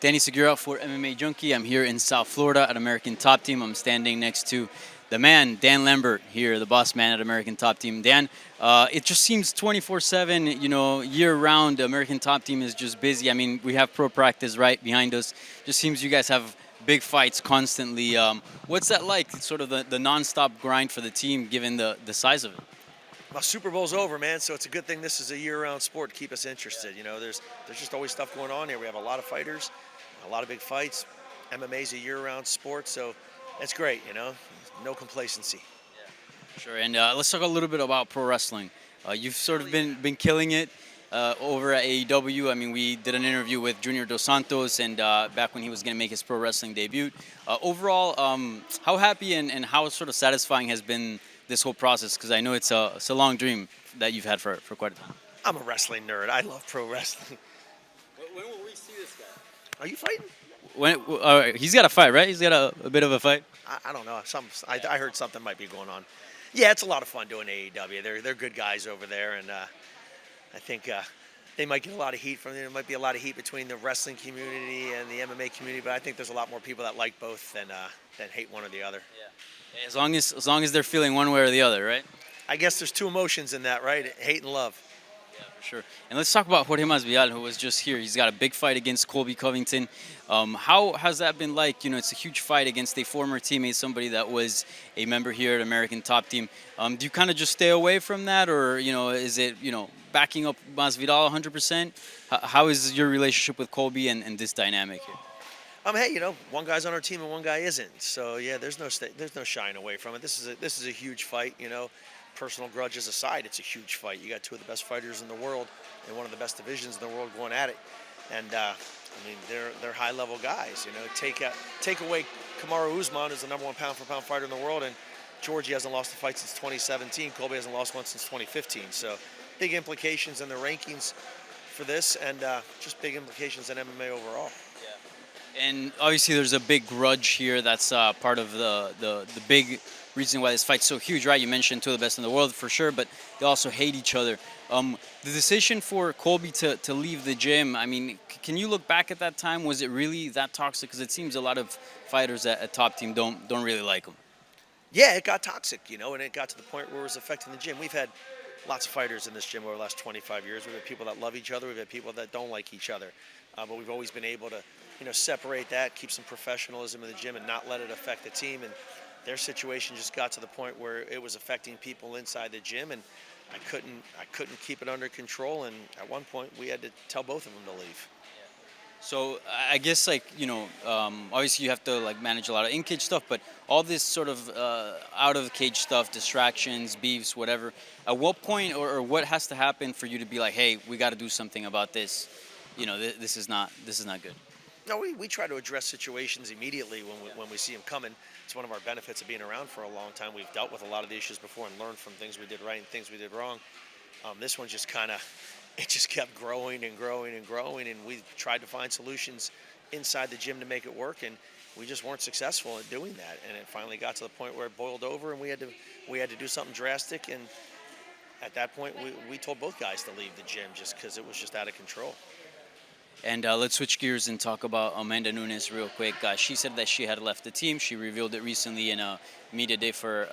Danny Segura for MMA Junkie. I'm here in South Florida at American Top Team. I'm standing next to the man, Dan Lambert, here, the boss man at American Top Team. Dan, it just seems 24/7, year round, American Top Team is just busy. I mean, we have pro practice right behind us. Just seems you guys have big fights constantly. What's that like, sort of the nonstop grind for the team, given the size of it? Well, Super Bowl's over, man, so it's a good thing this is a year-round sport to keep us interested. There's just always stuff going on here. We have a lot of fighters, a lot of big fights. MMA's a year-round sport, so it's great, no complacency. Sure, and let's talk a little bit about pro wrestling. You've sort of been killing it over at AEW. I mean, we did an interview with Junior Dos Santos, and back when he was going to make his pro wrestling debut. Overall, how happy and how sort of satisfying has been this whole process? Because I know it's a long dream that you've had for quite a time. I'm a wrestling nerd. I love pro wrestling. When will we see this guy? Are you fighting? He's got a fight, right? He's got a bit of a fight. I don't know. I heard something might be going on. Yeah, it's a lot of fun doing AEW. They're good guys over there, and I think they might get a lot of heat from it. There might be a lot of heat between the wrestling community and the MMA community, but I think there's a lot more people that like both than hate one or the other. Yeah. As long as they're feeling one way or the other, right? I guess there's two emotions in that, right? Hate and love. Yeah, for sure. And let's talk about Jorge Masvidal, who was just here. He's got a big fight against Colby Covington. How has that been like? It's a huge fight against a former teammate, somebody that was a member here at American Top Team. Do you kind of just stay away from that, or is it backing up Masvidal 100%? How is your relationship with Colby and this dynamic here? Hey, one guy's on our team and one guy isn't. So yeah, there's no shying away from it. This is a huge fight. Personal grudges aside, it's a huge fight. You got two of the best fighters in the world and one of the best divisions in the world going at it. And they're high level guys. Take away Kamaru Usman, who's the #1 pound for pound fighter in the world, and Georgie hasn't lost a fight since 2017. Colby hasn't lost one since 2015. So big implications in the rankings for this, and just big implications in MMA overall. And obviously, there's a big grudge here. That's part of the big reason why this fight's so huge, right? You mentioned two of the best in the world for sure, but they also hate each other. The decision for Colby to leave the gym, I mean, can you look back at that time? Was it really that toxic? Because it seems a lot of fighters at Top Team don't really like him. Yeah, it got toxic, and it got to the point where it was affecting the gym. We've had lots of fighters in this gym over the last 25 years. We've had people that love each other. We've had people that don't like each other. But we've always been able to, separate that, keep some professionalism in the gym, and not let it affect the team. And their situation just got to the point where it was affecting people inside the gym, and I couldn't keep it under control. And at one point, we had to tell both of them to leave. So I guess obviously you have to manage a lot of in-cage stuff, but all this sort of out of the cage stuff, distractions, beefs, whatever. At what point or what has to happen for you to be like, hey, we got to do something about this? This is not good. No, we try to address situations immediately when we see them coming. It's one of our benefits of being around for a long time. We've dealt with a lot of the issues before and learned from things we did right and things we did wrong. This one just it just kept growing and growing and growing, and we tried to find solutions inside the gym to make it work, and we just weren't successful at doing that. And it finally got to the point where it boiled over, and we had to do something drastic. And at that point, we told both guys to leave the gym just because it was just out of control. And let's switch gears and talk about Amanda Nunes real quick. She said that she had left the team. She revealed it recently in a media day for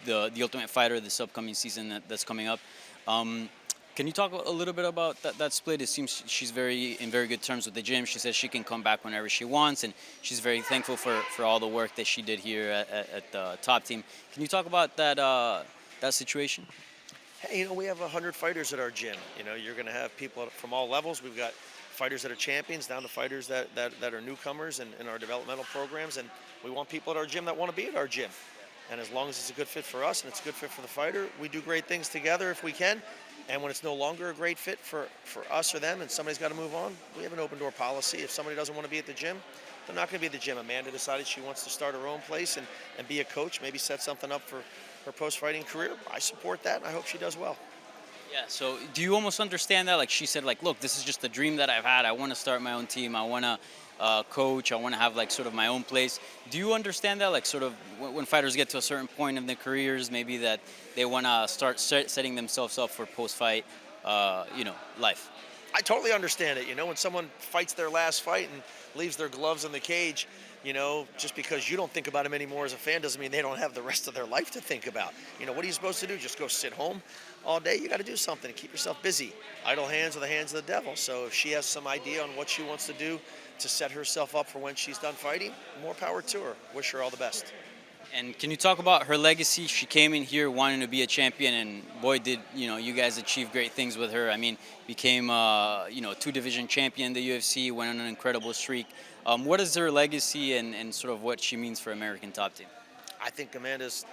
the Ultimate Fighter this upcoming season that's coming up. Can you talk a little bit about that split? It seems she's in very good terms with the gym. She says she can come back whenever she wants, and she's very thankful for all the work that she did here at the Top Team. Can you talk about that situation? Hey, we have 100 fighters at our gym. You're going to have people from all levels. We've got fighters that are champions down to fighters that are newcomers in our developmental programs, and we want people at our gym that want to be at our gym. And as long as it's a good fit for us and it's a good fit for the fighter, we do great things together if we can. And when it's no longer a great fit for us or them and somebody's got to move on, we have an open door policy. If somebody doesn't want to be at the gym, they're not going to be at the gym. Amanda decided she wants to start her own place and be a coach, maybe set something up for her post-fighting career. I support that, and I hope she does well. Yeah, so do you almost understand that? Like she said, look, this is just a dream that I've had. I want to start my own team. I want to coach. I want to have sort of my own place. Do you understand that? Sort of when fighters get to a certain point in their careers, maybe that they want to start setting themselves up for post-fight, life. I totally understand it. When someone fights their last fight and leaves their gloves in the cage, just because you don't think about them anymore as a fan doesn't mean they don't have the rest of their life to think about. What are you supposed to do? Just go sit home all day? You got to do something to keep yourself busy. Idle hands are the hands of the devil. So if she has some idea on what she wants to do to set herself up for when she's done fighting, more power to her. Wish her all the best. And can you talk about her legacy? She came in here wanting to be a champion, and boy, did you guys achieve great things with her. I mean, became 2-division champion in the UFC, went on an incredible streak. What is her legacy and sort of what she means for American Top Team? I think Amanda's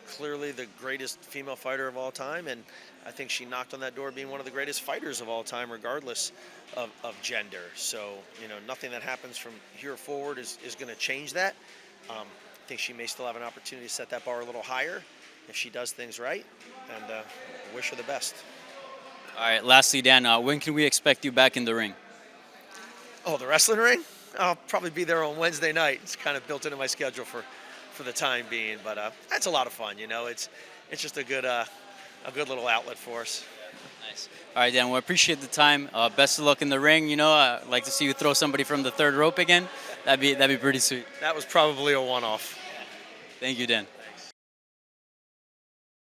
clearly the greatest female fighter of all time, and I think she knocked on that door being one of the greatest fighters of all time, regardless of gender. So, nothing that happens from here forward is going to change that. I think she may still have an opportunity to set that bar a little higher if she does things right, and wish her the best. All right, lastly, Dan, when can we expect you back in the ring? Oh, the wrestling ring? I'll probably be there on Wednesday night. It's kind of built into my schedule for the time being, but that's a lot of fun. It's just a good little outlet for us. Nice. All right, Dan. Well, I appreciate the time. Best of luck in the ring. I'd like to see you throw somebody from the third rope again. That'd be pretty sweet. That was probably a one-off. Thank you, Dan.